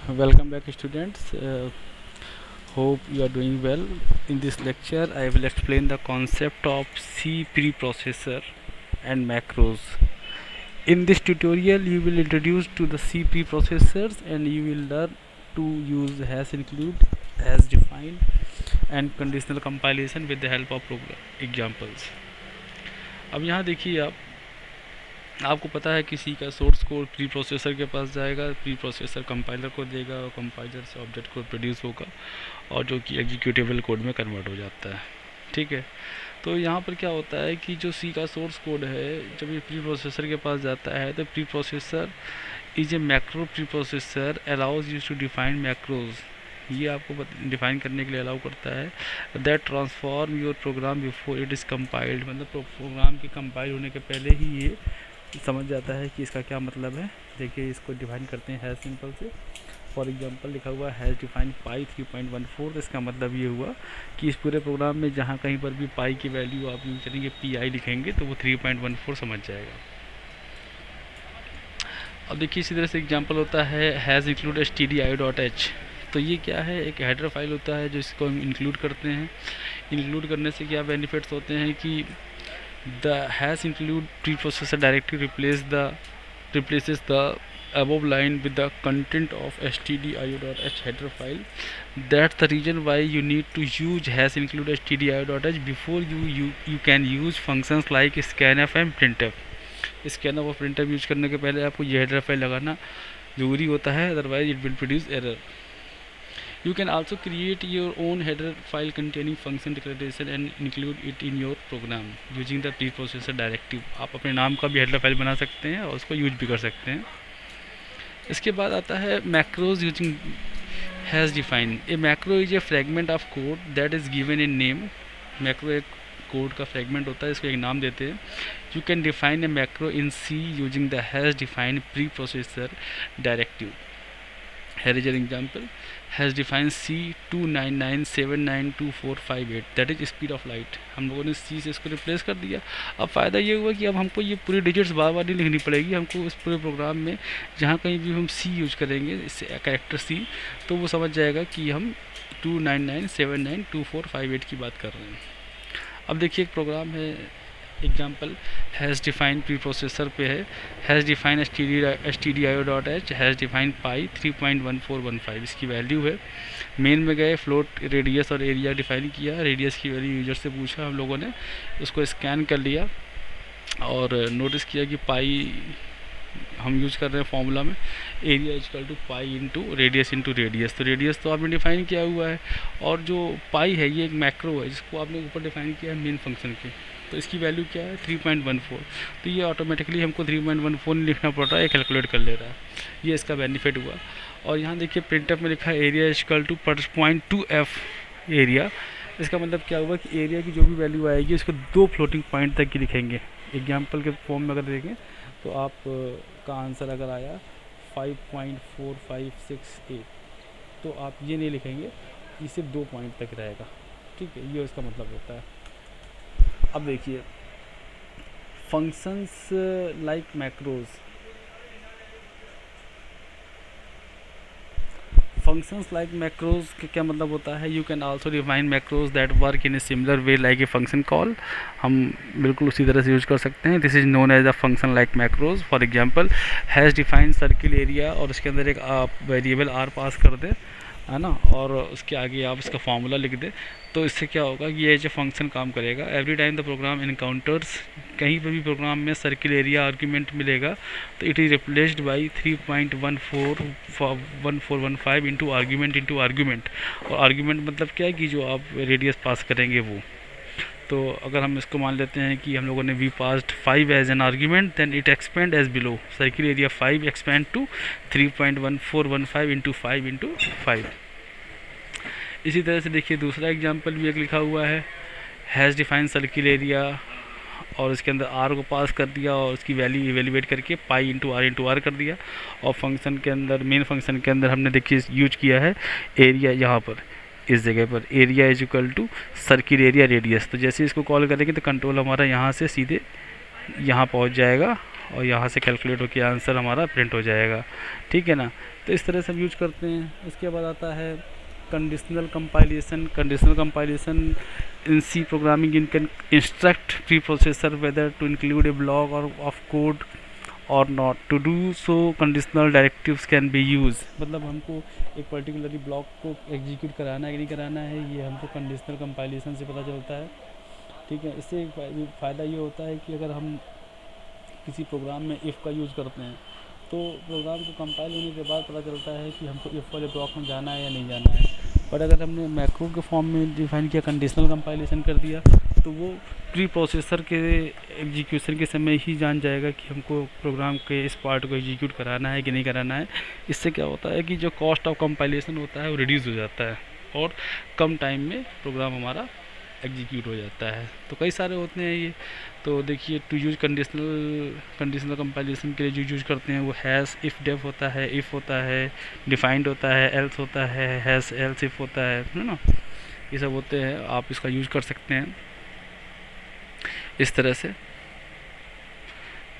Welcome back, students. Hope you are doing well. In this lecture, I will explain the concept of C preprocessor and macros. In this tutorial, you will introduce to the C preprocessors and you will learn to use has include, has defined, and conditional compilation with the help of program examples. अब यहाँ देखिए आपको पता है कि सी का source code pre processor के पास जाएगा, प्री प्रोसेसर कंपाइलर को देगा और कंपाइलर से ऑब्जेक्ट कोड प्रोड्यूस होगा और जो कि एग्जीक्यूटेबल कोड में कन्वर्ट हो जाता है। ठीक है, तो यहाँ पर क्या होता है कि जो सी का सोर्स कोड है जब ये प्री प्रोसेसर के पास जाता है तो preprocessor is a macro preprocessor allows you to define macros. ये आपको डिफाइन करने के लिए अलाउ करता है that transform your program before it is compiled, मतलब प्रोग्राम के कंपाइल होने के पहले ही ये समझ जाता है कि इसका क्या मतलब है। देखिए इसको डिफाइन करते हैं हैश सिंपल से। फॉर एग्जांपल लिखा हुआ है हैश डिफाइन पाई 3.14, तो इसका मतलब ये हुआ कि इस पूरे प्रोग्राम में जहाँ कहीं पर भी पाई की वैल्यू आप यूज करेंगे पी आई लिखेंगे तो वो 3.14 समझ जाएगा। अब देखिए इसी तरह से एग्जांपल होता है हैज़ इंक्लूड stdio.h। तो ये क्या है, एक हेडर फाइल होता है जो इसको हम इंक्लूड करते हैं। इंक्लूड करने से क्या बेनिफिट्स होते हैं कि the has include preprocessor directly replaces the above line with the content of stdio.h header file. That's the reason why you need to use has include stdio.h before you can use functions like scanf and printf. scanf और printf use करने के पहले आपको ये header file लगाना ज़रूरी होता है, otherwise it will produce error. You can also create your own header file containing function declaration and include it in your program using the preprocessor directive। आप अपने नाम का भी हेडर फाइल बना सकते हैं और उसको यूज भी कर सकते हैं। इसके बाद आता है macros using hash define. A macro is a fragment of code that is given in name. Macro एक कोड का फ्रेगमेंट होता है, इसको एक नाम देते हैं। You can define a macro in C using the hash define preprocessor directive. Here is an example. Has defined C 299792458 that is speed of light। हम लोगों ने C से इसको रिप्लेस कर दिया। अब फ़ायदा ये हुआ कि अब हमको ये पूरी डिजिट्स बार बार नहीं लिखनी पड़ेगी। हमको इस पूरे प्रोग्राम में जहाँ कहीं भी हम C यूज करेंगे, इससे कैरेक्टर C, तो वो समझ जाएगा कि हम 299792458 की बात कर रहे हैं। अब देखिए एक प्रोग्राम है, example hash define preprocessor पे है। Hash define stdio.h hash define pi 3.1415 इसकी वैल्यू है। मेन में गए फ्लोट रेडियस और एरिया डिफाइन किया, रेडियस की वैल्यू यूजर से पूछा, हम लोगों ने उसको स्कैन कर लिया और नोटिस किया कि पाई हम यूज कर रहे हैं फॉर्मूला में area is equal to pi into radius तो रेडियस तो आपने डिफाइन किया हुआ है और जो पाई है ये एक मैक्रो है जिसको आपने ऊपर डिफाइन किया है मेन फंक्शन के, तो इसकी वैल्यू क्या है 3.14। तो ये ऑटोमेटिकली हमको 3.14 नहीं लिखना पड़ रहा है, कैलकुलेट कर ले रहा है। ये इसका बेनिफिट हुआ। और यहाँ देखिए प्रिंटअप में लिखा है area is equal to .2f area. इसका मतलब क्या हुआ कि एरिया की जो भी वैल्यू आएगी उसको 2 फ्लोटिंग पॉइंट तक की लिखेंगे। एग्जाम्पल के फॉर्म में अगर देखें तो आप का आंसर अगर आया 5.4568 तो आप ये नहीं लिखेंगे, ये सिर्फ 2 पॉइंट तक रहेगा। ठीक है, ये इसका मतलब होता है। अब देखिए functions like macros. Functions like macros का क्या मतलब होता है, you can also define macros that work in a similar way like a function call. हम बिल्कुल उसी तरह से यूज कर सकते हैं। This is known as a function like macros. For example hash define circle area और उसके अंदर एक आप वेरिएबल आर पास कर दें, है ना, और उसके आगे आप इसका फार्मूला लिख दें, तो इससे क्या होगा कि ये जो फंक्शन काम करेगा। Every time the program encounters, कहीं पर भी प्रोग्राम में सर्किल एरिया आर्ग्यूमेंट मिलेगा तो it is replaced by 3.1415 into argument. और आर्ग्यूमेंट मतलब क्या है कि जो आप रेडियस पास करेंगे वो। तो अगर हम इसको मान लेते हैं कि हम लोगों ने we passed 5 as an argument then it expand as below, circle area 5 expand to 3.1415 into 5 इसी तरह से देखिए दूसरा एग्जांपल भी एक लिखा हुआ है। हैज़ डिफाइन सर्किल एरिया और उसके अंदर आर को पास कर दिया और उसकी वैल्यू इवेल्युएट करके पाई इंटू आर कर दिया। और फंक्शन के अंदर मेन फंक्शन के अंदर हमने देखिए यूज किया है एरिया, यहाँ पर इस जगह पर area is equal to circle area radius. तो जैसे इसको कॉल करेंगे तो कंट्रोल हमारा यहाँ से सीधे यहाँ पहुँच जाएगा और यहाँ से कैलकुलेट होकर आंसर हमारा प्रिंट हो जाएगा। ठीक है ना, तो इस तरह से हम यूज करते हैं। इसके बाद आता है conditional compilation. Conditional compilation in C programming in can instruct preprocessor whether to include a block or of code or not. To do so conditional directives can be use. मतलब हमको एक particularly block को execute कराना है कि नहीं कराना है, ये हमको कंडीशनल कंपाइलेशन से पता चलता है। ठीक है, इससे एक फ़ायदा ये होता है कि अगर हम किसी प्रोग्राम में इफ़ का यूज़ करते हैं तो प्रोग्राम को कंपाइल होने के बाद पता चलता है कि हमको इफ़ वाले ब्लॉक में जाना है या नहीं जाना है। पर अगर हमने मैक्रो के फॉर्म में डिफ़ाइन किया, कंडीशनल कंपाइलेशन कर दिया, तो वो प्री प्रोसेसर के एग्जीक्यूशन के समय ही जान जाएगा कि हमको प्रोग्राम के इस पार्ट को एग्जीक्यूट कराना है कि नहीं कराना है। इससे क्या होता है कि जो कॉस्ट ऑफ कंपाइलेशन होता है वो रिड्यूस हो जाता है और कम टाइम में प्रोग्राम हमारा एग्जीक्यूट हो जाता है। तो कई सारे होते हैं ये। तो देखिए, टू यूज कंडीशनल कंपाइलेशन के लिए जो यूज करते हैं वो हैज़ इफ़ डेफ होता है, इफ़ होता है, डिफाइंड होता है, एल्स होता है, हैज़ एल्स इफ़ होता है ना। ये सब होते हैं, आप इसका यूज कर सकते हैं इस तरह से।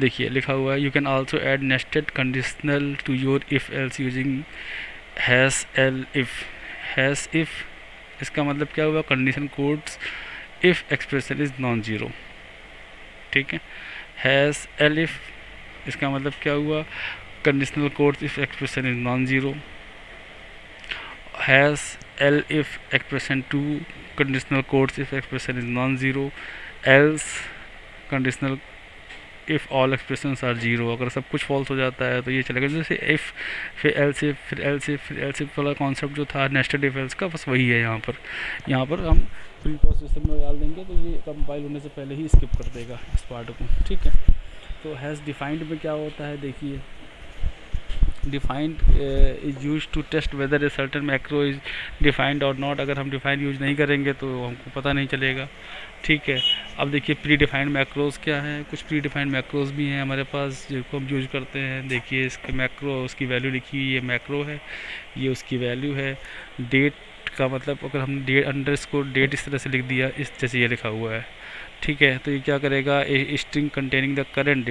देखिए लिखा हुआ है, you can also add nested conditional to your if else using hash elif. Hash if इसका मतलब क्या हुआ, condition codes if expression is non zero. ठीक है, हैज़ एल इफ़ इसका मतलब क्या हुआ, conditional codes if expression is non zero. Hash elif expression two conditional codes if expression is non zero. Else conditional if all expressions are zero. अगर सब कुछ false हो जाता है तो ये चलेगा। जैसे इफ़ फिर एल्स इफ फिर एल्स इफ फिर एल्स इफ वाला कॉन्सेप्ट जो था नेस्टेड इफ एल्स का, बस वही है यहाँ पर। यहाँ पर हम प्री प्रोसेसर में डाल देंगे तो ये कंपाइल होने से पहले ही स्किप कर देगा इस पार्ट को। ठीक है, तो हैज़ डिफाइंड में क्या होता है, देखिए defined is use to test whether a certain macro is defined or not. अगर हम डिफाइंड यूज नहीं करेंगे तो हमको पता नहीं चलेगा। ठीक है, अब देखिए प्री डिफाइंड मैक्रोज क्या है। कुछ प्री डिफाइंड मैक्रोज भी हैं हमारे पास जिनको हम यूज करते हैं। देखिए इसके मैक्रो, उसकी वैल्यू लिखी हुई, ये मैक्रो है, ये उसकी वैल्यू है। डेट का मतलब अगर हम डेट अंडरस्कोर डेट इस तरह से लिख दिया, इस जैसे ये लिखा हुआ है। ठीक है, तो ये क्या करेगा, a string containing the current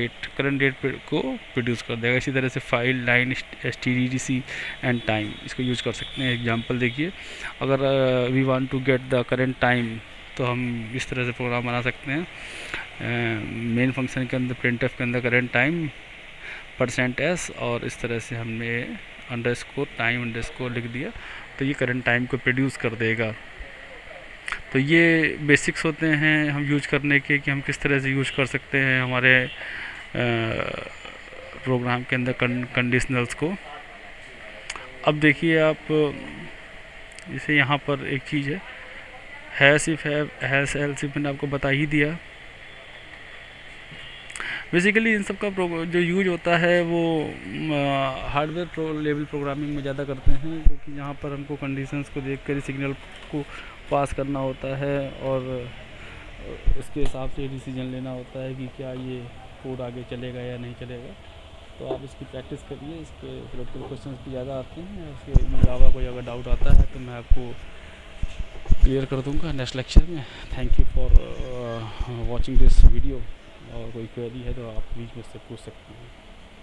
date को प्रोड्यूस कर देगा। इसी तरह से file, line, stdc and time, इसको यूज कर सकते हैं। एग्जांपल देखिए, अगर we want to get the current time तो हम इस तरह से प्रोग्राम बना सकते हैं। मेन फंक्शन के अंदर प्रिंटफ के अंदर करंट टाइम %s और इस तरह से हमने अंडरस्कोर टाइम अंडरस्कोर लिख दिया तो ये करंट टाइम को प्रोड्यूस कर देगा। तो ये बेसिक्स होते हैं हम यूज करने के कि हम किस तरह से यूज कर सकते हैं हमारे प्रोग्राम के अंदर कंडीशनल्स को। अब देखिए आप, जैसे यहाँ पर एक चीज़ है, has if has else if, मैंने आपको बता ही दिया। बेसिकली इन सब का जो यूज होता है वो हार्डवेयर लेवल प्रोग्रामिंग में ज़्यादा करते हैं, क्योंकि यहाँ पर हमको कंडीशंस को देख कर सिग्नल को पास करना होता है और उसके हिसाब से डिसीजन लेना होता है कि क्या ये कोड आगे चलेगा या नहीं चलेगा। तो आप इसकी प्रैक्टिस करिए। इसके थ्योरेटिकल क्वेश्चंस भी ज़्यादा आते हैं। इसके अलावा कोई अगर डाउट आता है तो मैं आपको क्लियर कर दूंगा नेक्स्ट लेक्चर में। Thank you for watching this video. और कोई क्वेरी है तो आप बीच में से पूछ सकते हैं।